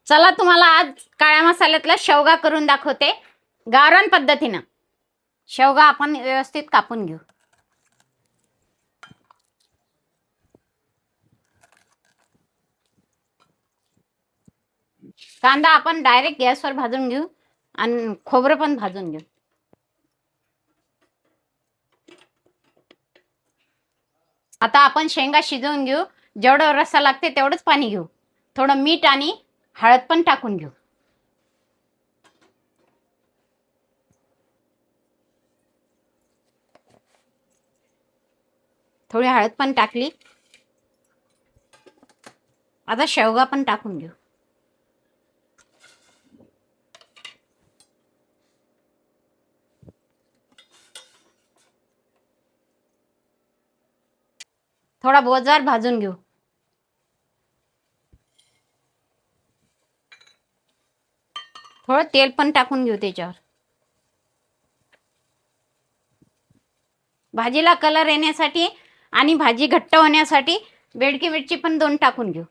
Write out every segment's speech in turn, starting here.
चला तुम्हाला आज काळ्या मसाल्यातला शेवगा करून दाखवते गावरान पद्धतीनं। शेवगा आपण व्यवस्थित कापून घेऊ। कांदा आपण डायरेक्ट गॅसवर भाजून घेऊ आणि खोबरं पण भाजून घेऊ। आता आपण शेंगा शिजवून घेऊ। जेवढं रस्सा लागते तेवढंच पाणी घेऊ। थोडं मीठ आणि हळद पण टाकून घेऊ। थोडी हळद पण टाकली। आता शेवगा पण टाकून घेऊ। थोडा बोजवार भाजून घेऊ। थोडं तेल पण टाकून घेऊ त्याच्यावर। भाजीला कलर येण्यासाठी आणि भाजी घट्ट होण्यासाठी बेडकी मिरची पण 2 टाकून घेऊ।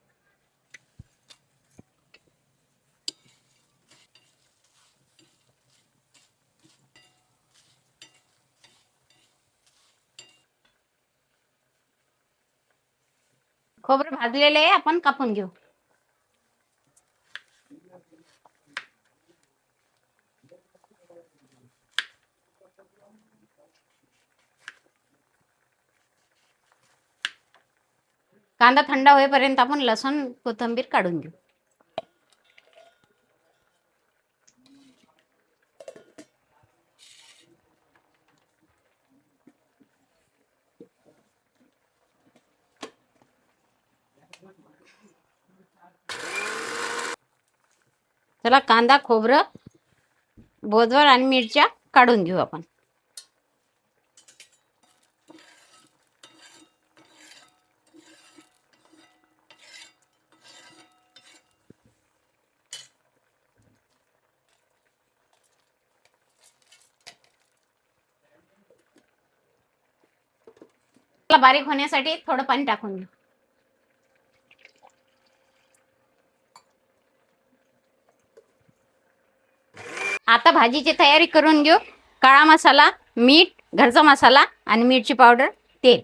खोबरं भाजलेले आहे, आपण कापून घेऊ। कांदा थंड होईपर्यंत आपण लसूण कोथिंबीर काढून घेऊ। चला कांदा खोबरं बोजवर आणि मिरच्या काढून घेऊ आपण। बारीक होण्यासाठी थोडं पाणी टाकून घेऊ। आता भाजीची तयारी करून घेऊ। काळा मसाला, मीठ, घरचा मसाला आणि मिरची पावडर, तेल।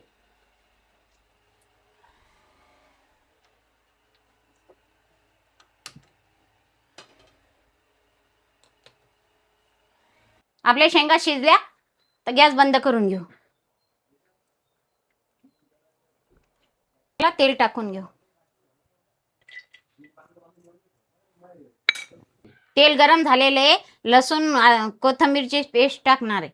आपल्या शेंगा शिजल्या तर गॅस बंद करून घेऊ। तेल टाकून घेऊ। तेल गरम झालेले लसूण कोथिंबीरची पेस्ट टाकणार आहे।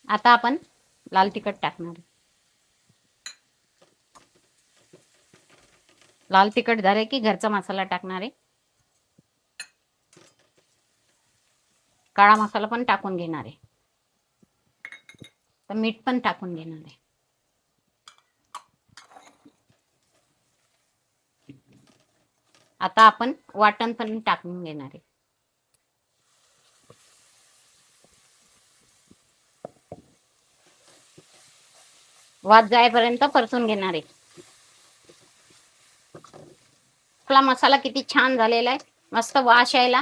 आता आपण लाल तिखट टाकणार आहे। लाल तिखट झाले की घरचा मसाला टाकणार आहे। काळा मसाला पण टाकून घेणार आहे। तर मीठ पण टाकून घेणार आहे। आता आपण वाटण पण टाकून घेणार आहे। वास जाईपर्यंत परतून घेणार आहे। आपला मसाला किती छान झालेला आहे, मस्त वास यायला।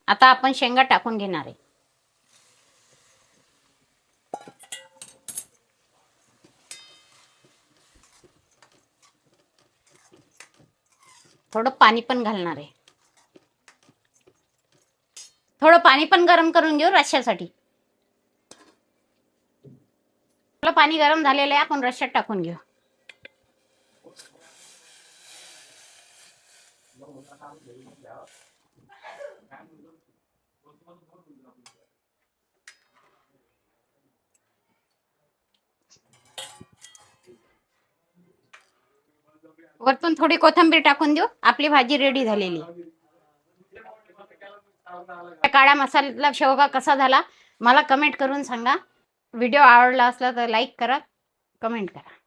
आता आपण शेंगा टाकून घेणार आहे। थोडं पाणी पण घालणार आहे। थोडं पाणी पण गरम करून घेऊ रश्श्यासाठी। आपलं पाणी गरम झालेलं आहे, आपण रश्श्यात टाकून घेऊ। वरतून थोडी कोथिंबीर टाकून देऊ। आपली भाजी रेडी झालेली। काळ्या मसाल्यातला शेवगा कसा झाला मला कमेंट करून सांगा। व्हिडिओ आवडला असला तर लाईक करा, कमेंट करा।